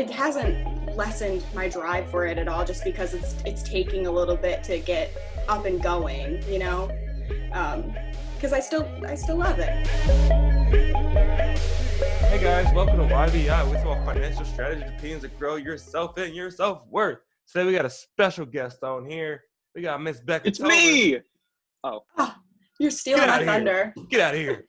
it hasn't lessened my drive for it at all, just because it's taking a little bit to get up and going, you know, because I still love it. Hey guys, welcome to YBI. We talk financial strategy opinions to grow yourself and your self-worth. Today we got a special guest on here. We got Miss Becca. It's Tober. me. Oh, you're stealing my thunder. Get out of here.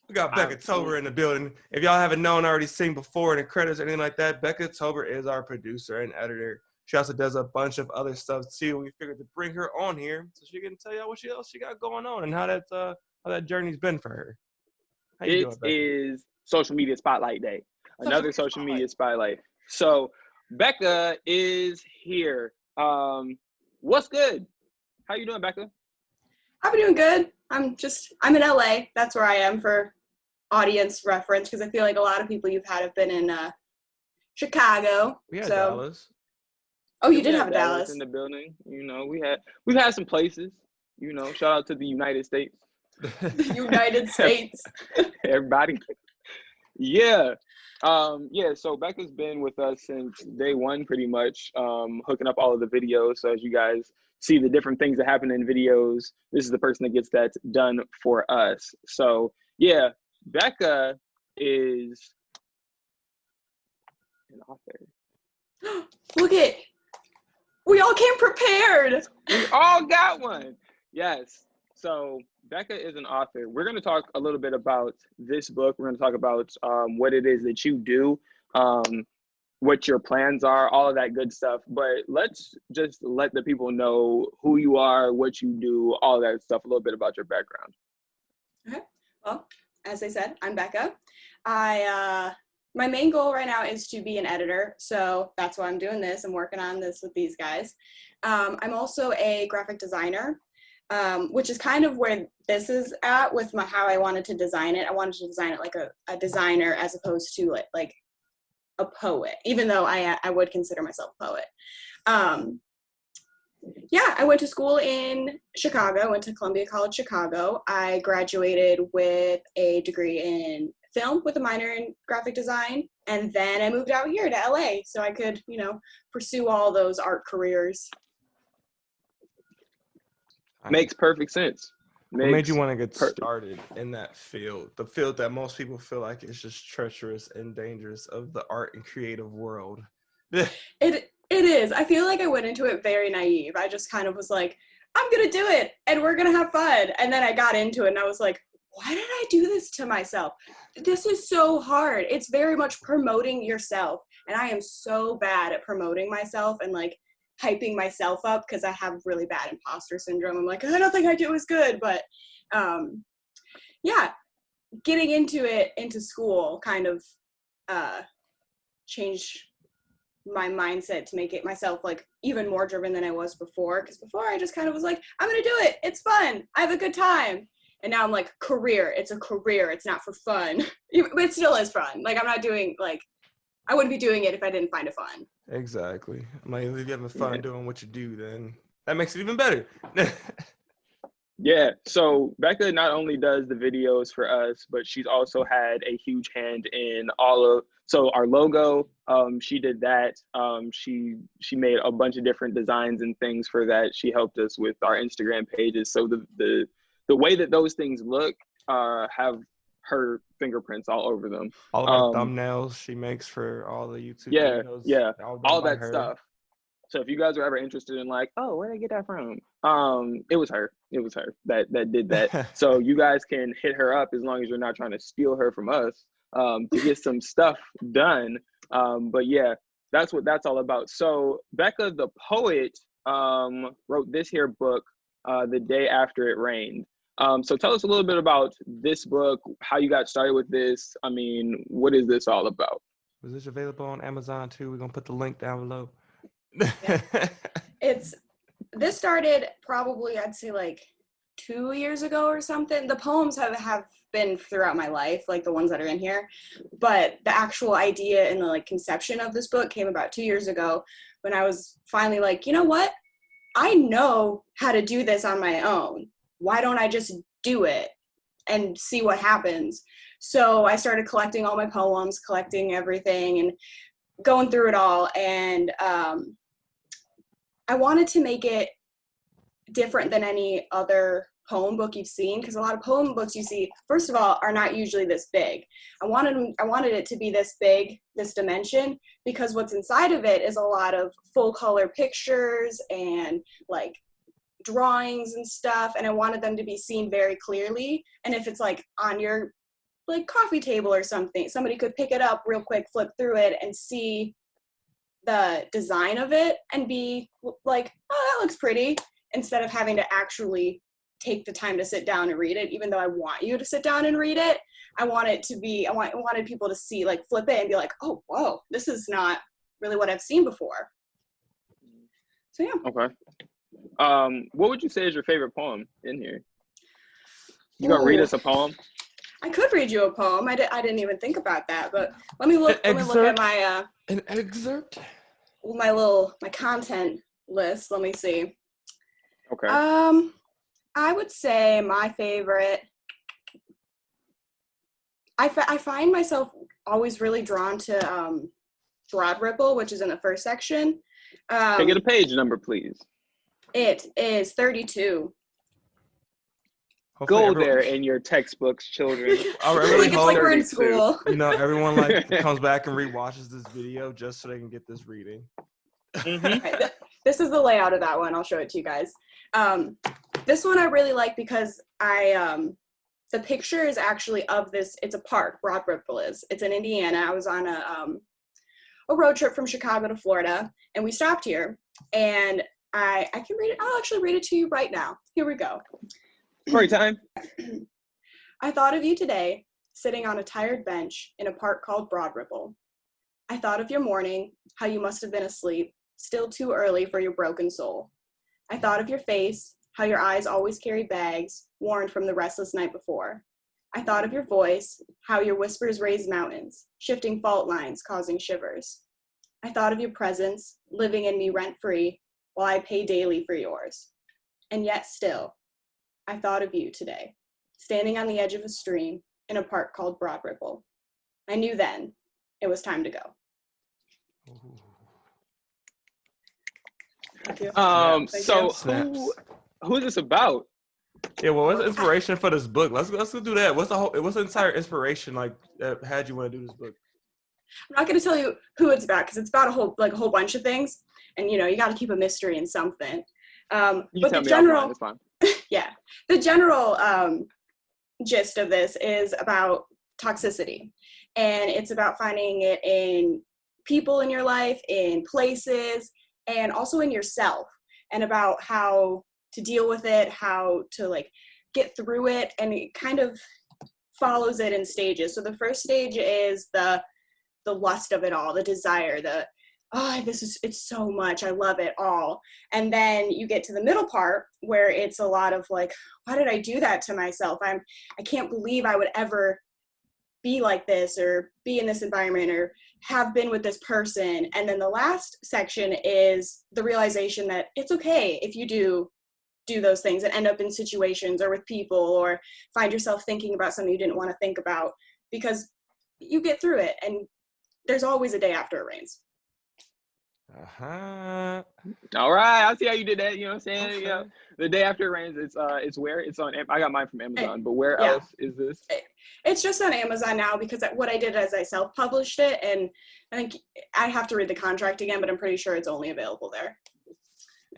We got Becca Tober in the building. If y'all haven't known already seen before in the credits or anything like that, Becca Tober is our producer and editor. She also does a bunch of other stuff too. We figured to bring her on here so she can tell y'all what else she got going on and how that journey's been for her. How you doing, Becca? Is Social Media Spotlight Day. Another social media spotlight. So Becca is here. What's good? How you doing, Becca? I'm doing good. I'm in LA. That's where I am for audience reference, because I feel like a lot of people you've had have been in Chicago. We had Dallas. Oh, you did have Dallas in the building. You know, we've had some places. You know, shout out to the United States. The United States. Everybody. Yeah. So Becca's been with us since day one, pretty much, hooking up all of the videos. So as you guys see the different things that happen in videos, this is the person that gets that done for us. So yeah, Becca is an author. Look it. We all came prepared. We all got one. Yes. So Becca is an author. We're going to talk a little bit about this book. We're going to talk about what it is that you do, what your plans are, all of that good stuff. But let's just let the people know who you are, what you do, all that stuff, a little bit about your background. Okay. Well, as I said, I'm Becca. My main goal right now is to be an editor. So that's why I'm doing this. I'm working on this with these guys. I'm also a graphic designer. Which is kind of where this is at with how I wanted to design it. I wanted to design it like a designer as opposed to like a poet, even though I would consider myself a poet. I went to school in Chicago. I went to Columbia College Chicago. I graduated with a degree in film with a minor in graphic design. And then I moved out here to LA so I could, pursue all those art careers. Makes perfect sense. What made you want to get started in that field? The field that most people feel like is just treacherous and dangerous of the art and creative world. It is. I feel like I went into it very naive. I just kind of was like, I'm going to do it and we're going to have fun. And then I got into it and I was like, why did I do this to myself? This is so hard. It's very much promoting yourself. And I am so bad at promoting myself and like hyping myself up because I have really bad imposter syndrome. I'm like, I don't think I do as good. But getting into school kind of changed my mindset to make it myself like even more driven than I was before. Because before I just kind of was like, I'm going to do it. It's fun. I have a good time. And now I'm like, career. It's a career. It's not for fun. But it still is fun. Like I'm not doing I wouldn't be doing it if I didn't find it fun. Exactly. I'm like, if you're having fun doing what you do, then that makes it even better. Yeah. So Becca not only does the videos for us, but she's also had a huge hand in so our logo, she did that. She made a bunch of different designs and things for that. She helped us with our Instagram pages. So the way that those things look have her fingerprints all over them. All of our thumbnails she makes for all the YouTube videos. Yeah, all that stuff. So if you guys are ever interested in like, oh, where did I get that from? It was her that did that. So you guys can hit her up as long as you're not trying to steal her from us to get some stuff done. But yeah, that's what that's all about. So Becca the poet wrote this here book the day after it rained. So tell us a little bit about this book, how you got started with this. I mean, what is this all about? Was this available on Amazon too? We're going to put the link down below. Yeah. This started probably, I'd say like 2 years ago or something. The poems have been throughout my life, like the ones that are in here. But the actual idea and the like conception of this book came about 2 years ago when I was finally like, you know what? I know how to do this on my own. Why don't I just do it and see what happens? So I started collecting all my poems, collecting everything. And going through it all, and I wanted to make it different than any other poem book you've seen, because a lot of poem books you see, first of all, are not usually this big. I wanted it to be this big, this dimension, because what's inside of it is a lot of full color pictures and like drawings and stuff, and I wanted them to be seen very clearly. And if it's like on your like coffee table or something, somebody could pick it up real quick, flip through it, and see the design of it and be like, oh, that looks pretty, instead of having to actually take the time to sit down and read it. Even though I want you to sit down and read it, I wanted people to see, like, flip it and be like, oh, whoa, this is not really what I've seen before. So yeah. Okay. What would you say is your favorite poem in here? You gonna read us a poem? I could read you a poem. I didn't even think about that, but let me look at my an excerpt. My content list. Let me see. Okay. I would say my favorite. I find myself always really drawn to Broad Ripple, which is in the first section. Can I get a page number, please? It is 32. Hopefully there in your textbooks, children. I really it's hope like we're in school. You know, everyone like comes back and rewatches this video just so they can get this reading. Mm-hmm. Right, this is the layout of that one. I'll show it to you guys. This one I really like because the picture is actually of this. It's a park. Broad Ripple is. It's in Indiana. I was on a road trip from Chicago to Florida, and we stopped here. And I can read it. I'll actually read it to you right now. Here we go. Story time. I thought of you today, sitting on a tired bench in a park called Broad Ripple. I thought of your morning, how you must have been asleep, still too early for your broken soul. I thought of your face, how your eyes always carry bags, worn from the restless night before. I thought of your voice, how your whispers raise mountains, shifting fault lines, causing shivers. I thought of your presence, living in me rent-free, while I pay daily for yours. And yet still, I thought of you today, standing on the edge of a stream in a park called Broad Ripple. I knew then it was time to go. Thank you. So who is this about? Yeah, well, what's the inspiration for this book? Let's do that. What's the entire inspiration like that had you want to do this book? I'm not going to tell you who it's about because it's about a whole bunch of things, and you got to keep a mystery in something. You but tell the me general, offline, it's fine. Yeah, the general gist of this is about toxicity, and it's about finding it in people in your life, in places, and also in yourself, and about how to deal with it, how to like get through it, and it kind of follows it in stages. So the first stage is the lust of it all, the desire, it's so much, I love it all. And then you get to the middle part where it's a lot of like, why did I do that to myself? I can't believe I would ever be like this or be in this environment or have been with this person. And then the last section is the realization that it's okay if you do those things and end up in situations or with people or find yourself thinking about something you didn't want to think about, because you get through it and there's always a day after it rains. Uh-huh. All right, I see how you did that. You know what I'm saying? Okay. Yeah. The Day After It Rains. It's where it's on. I got mine from Amazon, but where else is this? It's just on Amazon now because what I did is I self-published it, and I think I'd have to read the contract again, but I'm pretty sure it's only available there.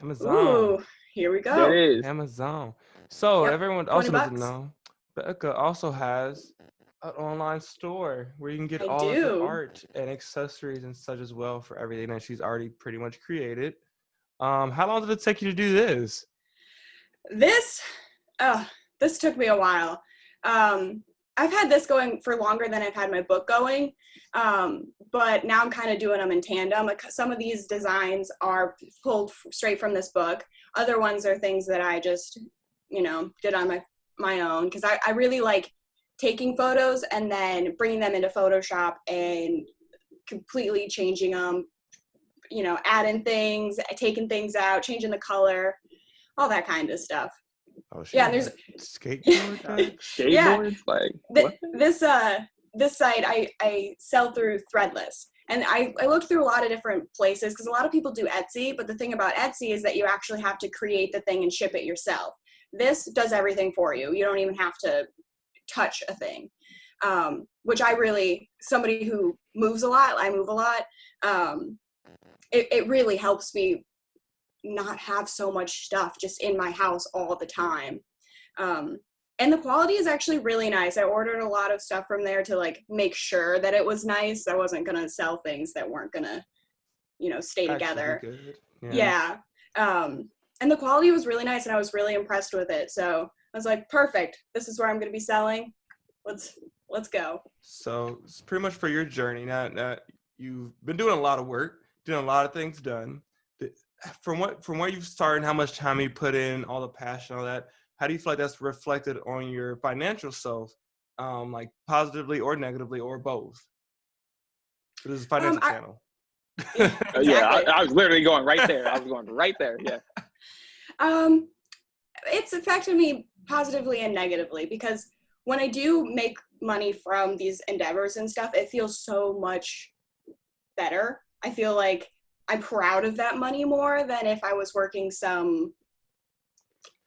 Amazon. Ooh, here we go. There it is. Amazon. So everyone also $20. doesn't know, Becca also has an online store where you can get all of do. her art and accessories and such as well for everything that she's already pretty much created. How long did it take you to do this? This took me a while. I've had this going for longer than I've had my book going, but now I'm kind of doing them in tandem. Like some of these designs are pulled straight from this book. Other ones are things that I just, did on my own, because I really like taking photos and then bringing them into Photoshop and completely changing them, adding things, taking things out, changing the color, all that kind of stuff. Oh, shit. Yeah, and there's skateboard. Skateboards, like this site I sell through Threadless, And I looked through a lot of different places because a lot of people do Etsy, but the thing about Etsy is that you actually have to create the thing and ship it yourself. This does everything for you. You don't even have to touch a thing, which somebody who moves a lot, I move a lot, it really helps me not have so much stuff just in my house all the time. And the quality is actually really nice. I ordered a lot of stuff from there to like make sure that it was nice. I wasn't gonna sell things that weren't gonna, stay together. Good. Yeah. And the quality was really nice, and I was really impressed with it. So I was like, perfect. This is where I'm gonna be selling. Let's go. So it's pretty much for your journey. Now you've been doing a lot of work, doing a lot of things done. From where you've started, how much time you put in, all the passion, all that. How do you feel like that's reflected on your financial self, like positively or negatively or both? It is a financial channel. Exactly. Yeah, I was literally going right there. I was going right there. Yeah. It's affected me positively and negatively because when I do make money from these endeavors and stuff, it feels so much better. I feel like I'm proud of that money more than if I was working some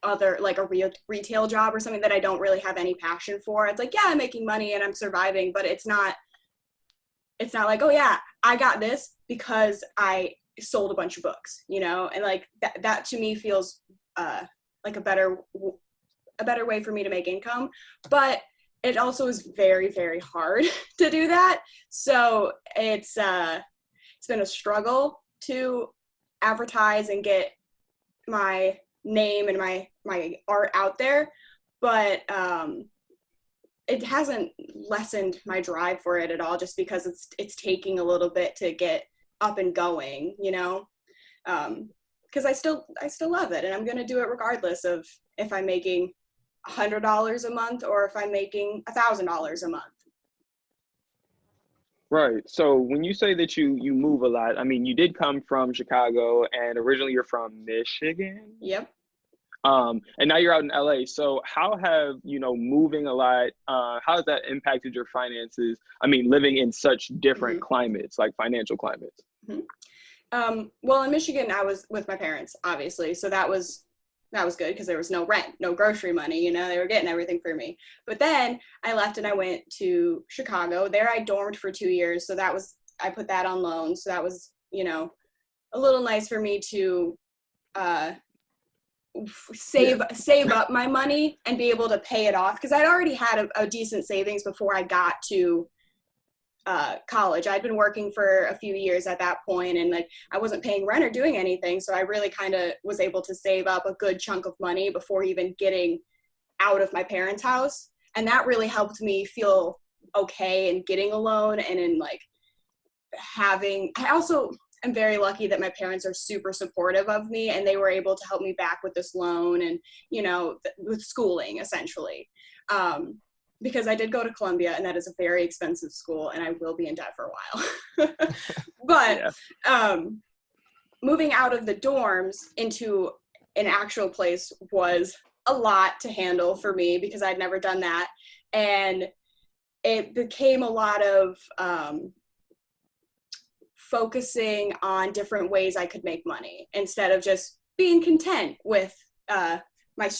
other, like a retail job or something that I don't really have any passion for. It's like, yeah, I'm making money and I'm surviving, but it's not like, oh yeah, I got this because I sold a bunch of books, and like that to me feels like a better way for me to make income. But it also is very, very hard to do that. So it's been a struggle to advertise and get my name and my art out there, but it hasn't lessened my drive for it at all, just because it's taking a little bit to get up and going, because I still love it, and I'm going to do it regardless of if I'm making $100 a month or if I'm making $1,000 a month. Right. So when you say that you move a lot, I mean, you did come from Chicago, and originally you're from Michigan. Yep. And now you're out in LA. So how have, moving a lot, how has that impacted your finances? I mean, living in such different climates, like financial climates. Well, in Michigan, I was with my parents, obviously. So that was good because there was no rent, no grocery money, they were getting everything for me. But then I left and I went to Chicago. There I dormed for 2 years. So I put that on loan. So that was, a little nice for me to, save up my money and be able to pay it off, because I'd already had a decent savings before I got to college. I'd been working for a few years at that point, and like I wasn't paying rent or doing anything, so I really kind of was able to save up a good chunk of money before even getting out of my parents' house, and that really helped me feel okay in getting a loan and in like I also I'm very lucky that my parents are super supportive of me, and they were able to help me back with this loan and, with schooling essentially. Because I did go to Columbia, and that is a very expensive school, and I will be in debt for a while. But moving out of the dorms into an actual place was a lot to handle for me because I'd never done that. And it became a lot of focusing on different ways I could make money instead of just being content with my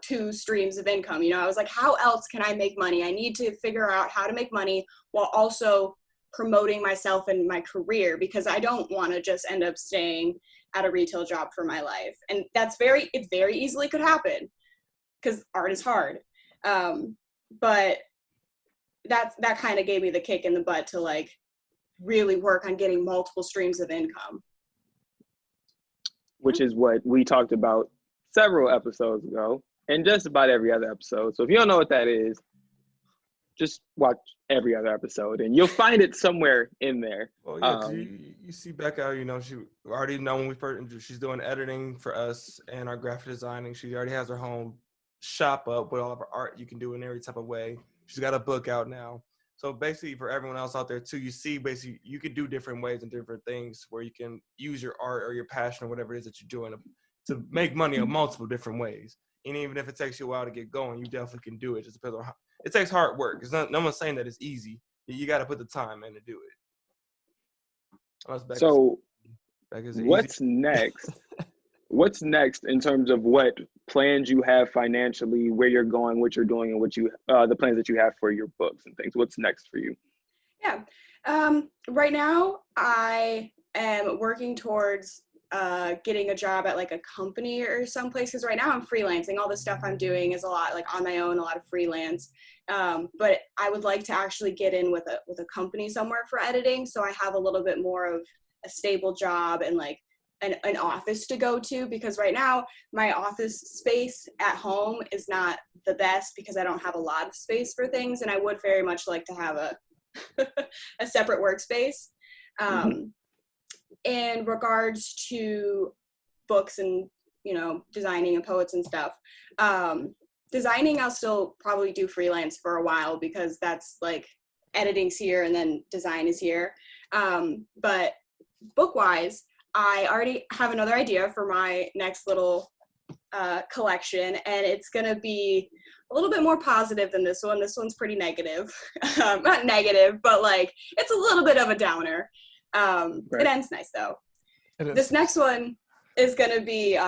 2 streams of income. I was like, how else can I make money? I need to figure out how to make money while also promoting myself and my career, because I don't want to just end up staying at a retail job for my life. And it very easily could happen because art is hard. But that kind of gave me the kick in the butt to like really work on getting multiple streams of income. Which is what we talked about several episodes ago, and just about every other episode. So if you don't know what that is, just watch every other episode and you'll find it somewhere in there. Well, yeah, you see Becca, she already know when we first, she's doing editing for us and our graphic designing. She already has her home shop up with all of her art you can do in every type of way. She's got a book out now. So basically for everyone else out there too, you see basically you can do different ways and different things where you can use your art or your passion or whatever it is that you're doing to make money in multiple different ways. And even if it takes you a while to get going, you definitely can do it. It just depends on it takes hard work. No one's saying that it's easy. You got to put the time in to do it. So Becca's what's next? What's next in terms of what plans you have financially, where you're going, what you're doing, and what you the plans that you have for your books and things? What's next for you? Yeah. Right now, I am working towards getting a job at like a company or someplace, because right now I'm freelancing. All the stuff I'm doing is a lot like on my own, a lot of freelance. But I would like to actually get in with a company somewhere for editing, so I have a little bit more of a stable job and like an office to go to, because right now my office space at home is not the best because I don't have a lot of space for things, and I would very much like to have a separate workspace. In regards to books and, you know, designing and poets and stuff, designing I'll still probably do freelance for a while, because that's like editing's here and then design is here. But book wise, I already have another idea for my next little collection, and it's gonna be a little bit more positive than this one. This one's pretty negative. Not negative, but like it's a little bit of a downer. It ends nice though. This next one is gonna be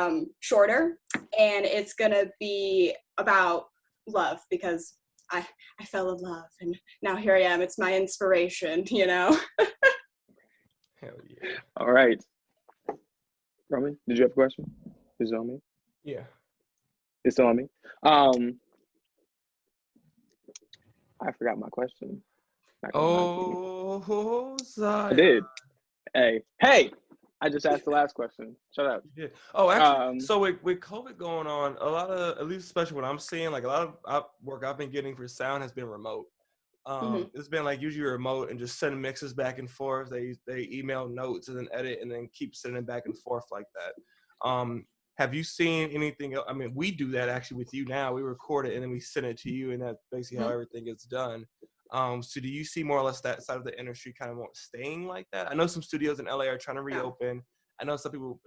shorter, and it's gonna be about love, because I fell in love and now here I am. It's my inspiration, you know. Hell yeah. All right. Roman, did you have a question? Is it on me? Yeah. It's still on me. I forgot my question. Oh, Zion. I did. Hey! I just asked the last question. Shut up. Yeah. Oh, actually, so with COVID going on, a lot of, at least especially what I'm seeing, like a lot of work I've been getting for sound has been remote. It's been like usually remote and just send mixes back and forth. They email notes and then edit and then keep sending back and forth like that. Have you seen anything else? I mean, we do that actually with you now. We record it and then we send it to you, and that's basically how everything gets done. So do you see more or less that side of the industry kind of more staying like that? I know some studios in LA are trying to reopen. I know some people,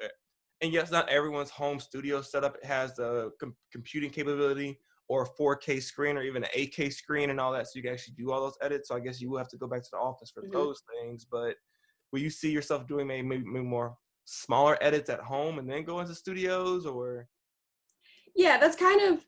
and yes, not everyone's home studio setup has the computing capability or a 4K screen or even an 8K screen and all that, so you can actually do all those edits. So I guess you will have to go back to the office for those things. But will you see yourself doing maybe more smaller edits at home and then go into studios, or? Yeah, that's kind of,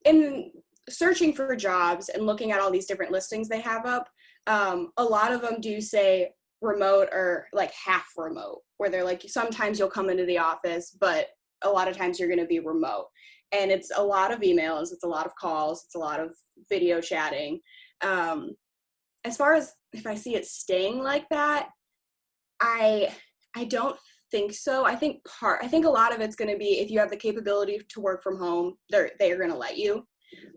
in searching for jobs and looking at all these different listings they have up, a lot of them do say remote or like half remote, where they're like, sometimes you'll come into the office, but a lot of times you're going to be remote. And it's a lot of emails, it's a lot of calls, it's a lot of video chatting. As far as if I see it staying like that, I don't think so. I think a lot of it's going to be, if you have the capability to work from home, they are going to let you.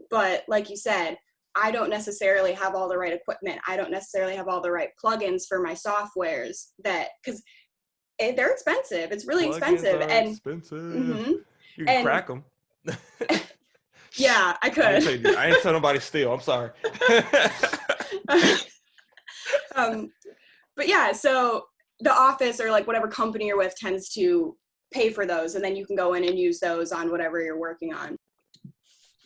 But like you said, I don't necessarily have all the right equipment. I don't necessarily have all the right plugins for my softwares, because they're expensive. It's really expensive. And expensive. You can crack them. Yeah, I could. I ain't tell nobody steal. I'm sorry. But yeah, so the office or like whatever company you're with tends to pay for those, and then you can go in and use those on whatever you're working on.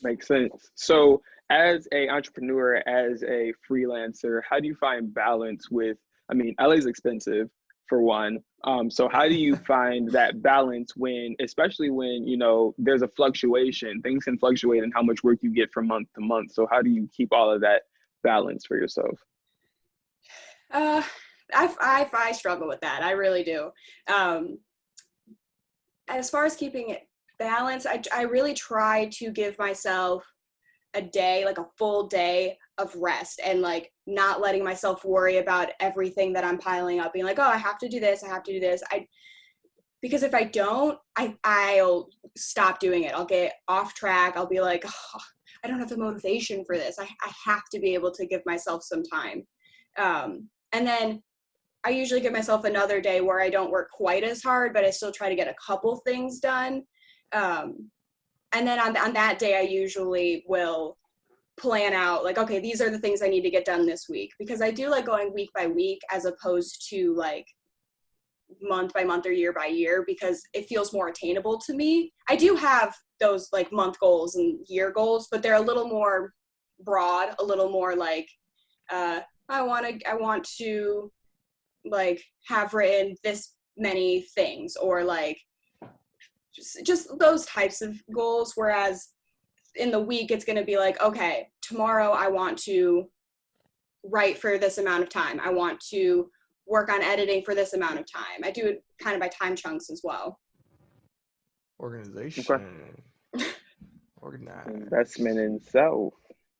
Makes sense. So as a entrepreneur, as a freelancer, how do you find balance with, I mean, LA is expensive for one. So how do you find that balance when, especially when, you know, there's a fluctuation, things can fluctuate in how much work you get from month to month. So how do you keep all of that balance for yourself? I struggle with that. I really do. As far as keeping it balanced, I really try to give myself a day, like a full day of rest, and like not letting myself worry about everything that I'm piling up, being like, oh, I have to do this, because if I don't, I'll stop doing it. I'll get off track. I'll be like, oh, I don't have the motivation for this. I have to be able to give myself some time. And then I usually give myself another day where I don't work quite as hard, but I still try to get a couple things done. And then on that day, I usually will plan out like, okay, these are the things I need to get done this week, because I do like going week by week as opposed to like month by month or year by year, because it feels more attainable to me. I do have those like month goals and year goals, but they're a little more broad, a little more like, I want to like have written this many things, or like just those types of goals. Whereas in the week, it's going to be like, okay, tomorrow I want to write for this amount of time. I want to work on editing for this amount of time. I do it kind of by time chunks as well. Organization. Okay. Organized. Investment in self.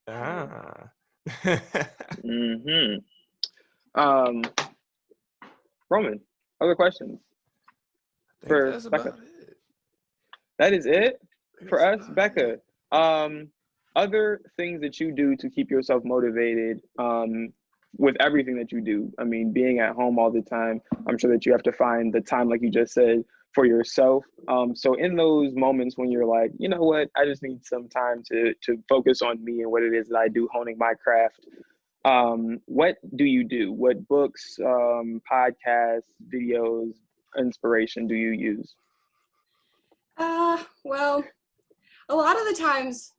Ah. Mm-hmm. Roman, other questions for that's Becca? about it. That is it for That's us, about Becca. it. Other things that you do to keep yourself motivated, with everything that you do. I mean, being at home all the time, I'm sure that you have to find the time, like you just said, for yourself. So in those moments when you're like, you know what, I just need some time to focus on me and what it is that I do, honing my craft. What do you do? What books, podcasts, videos, inspiration do you use? Well, a lot of the times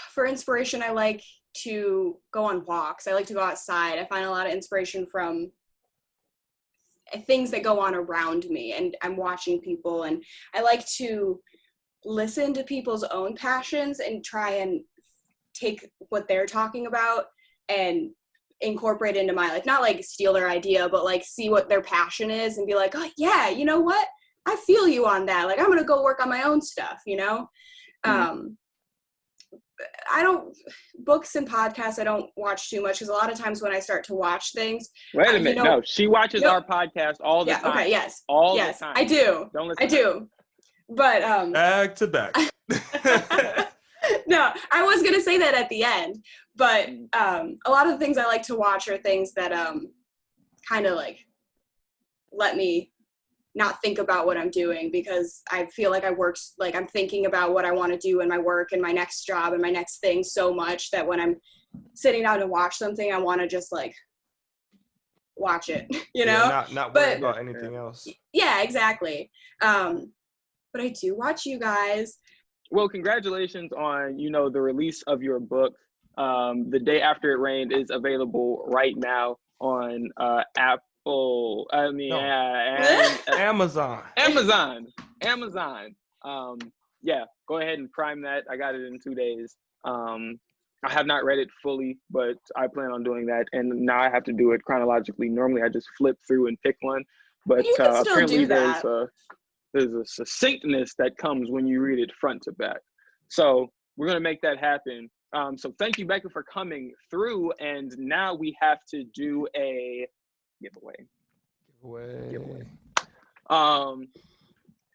for inspiration, I like to go on walks. I like to go outside. I find a lot of inspiration from things that go on around me, and I'm watching people, and I like to listen to people's own passions and try and take what they're talking about and incorporate into my life. Not like steal their idea, but like see what their passion is and be like, oh yeah, you know what? I feel you on that. Like I'm gonna go work on my own stuff, you know? Mm-hmm. Books and podcasts I don't watch too much, because a lot of times when I start to watch things, Wait a minute. No, she watches our podcast all the time. Okay, yes. All yes, the time. I do. Don't listen. I do. But back to back. no, I was gonna say that at the end, but a lot of the things I like to watch are things that kind of like let me not think about what I'm doing, because I feel like I'm thinking about what I want to do in my work and my next job and my next thing so much that when I'm sitting down to watch something, I want to just like watch it, you know? Not worry about anything else. Yeah, exactly. But I do watch you guys. Well, congratulations on, the release of your book. The Day After It Rained is available right now on Apple. Amazon. Yeah, go ahead and prime that. I got it in 2 days. I have not read it fully, but I plan on doing that. And now I have to do it chronologically. Normally I just flip through and pick one, but you can still apparently do that. there's a succinctness that comes when you read it front to back. So we're going to make that happen. So thank you, Becca, for coming through. And now we have to do a giveaway.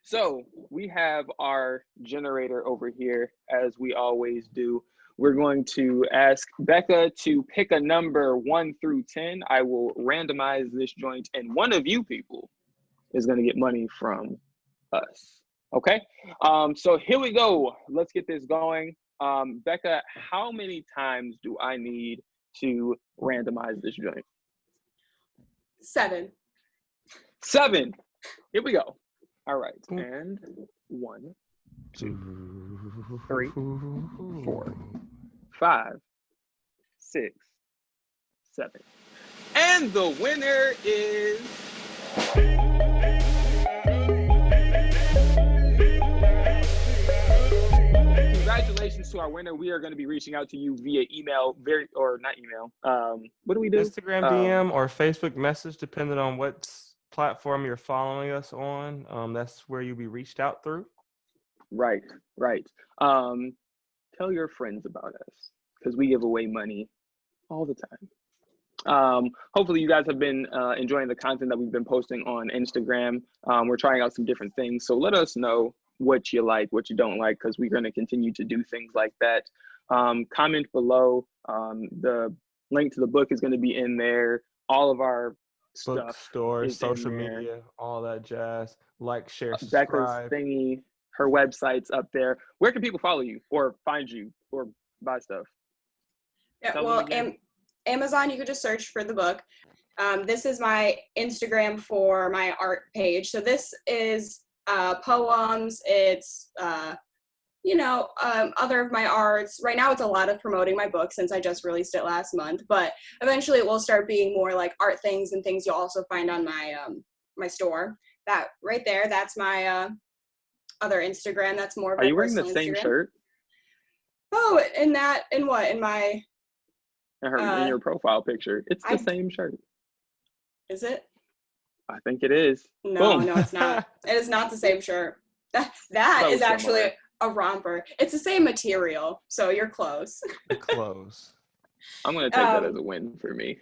So we have our generator over here, as we always do. We're going to ask Becca to pick a number 1 through 10. I will randomize this joint, and one of you people is going to get money from us. Okay? So here we go. Let's get this going. Becca, how many times do I need to randomize this joint? 7. 7. Here we go. All right. And 1, 2, 3, 4, 5, 6, 7. And the winner is... Congratulations to our winner. We are going to be reaching out to you via email, what do we do? Instagram DM or Facebook message, depending on what platform you're following us on. That's where you'll be reached out through. Right. Tell your friends about us, because we give away money all the time. Hopefully you guys have been enjoying the content that we've been posting on Instagram. We're trying out some different things, so let us know what you like, what you don't like, because we're going to continue to do things like that. Comment below. The link to the book is going to be in there. All of our bookstore, social media, all that jazz. Like, share, Becca's subscribe. thingy, her website's up there. Where can people follow you or find you or buy stuff? Yeah, well, Amazon, you could just search for the book. This is my Instagram for my art page. So this is poems. It's other of my arts. Right now it's a lot of promoting my book since I just released it last month, but eventually it will start being more like art things and things you'll also find on my store. That right there, that's my other Instagram. That's more of Are my you wearing the personal same Instagram. shirt? Oh, in what? In my In your profile picture. It's the I same shirt. is it? I think it is. No, Boom. no, it's not. It is not the same shirt. That So is actually similar. a romper. It's the same material, so you're close. The clothes. I'm gonna take that as a win for me.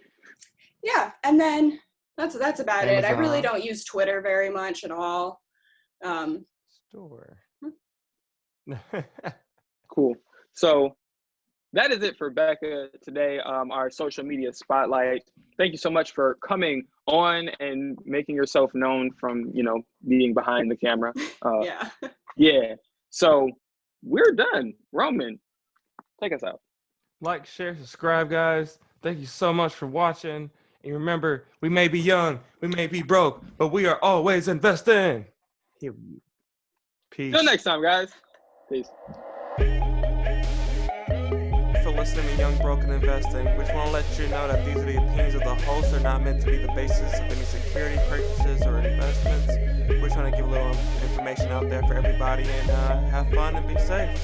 Yeah, and then that's about it. I really Amazon. don't use Twitter very much at all. Store. Cool. So that is it for Becca today. Our social media spotlight. Thank you so much for coming on and making yourself known from, being behind the camera. Yeah. Yeah. So we're done. Roman, take us out. Like, share, subscribe, guys. Thank you so much for watching. And remember, we may be young, we may be broke, but we are always investing. Here we Peace. Till next time, guys. Peace. For listening to Young Broke and Investing, we just want to let you know that these are the opinions of the hosts. Are not meant to be the basis of any security purchases or investments. We're trying to give a little information out there for everybody and have fun and be safe.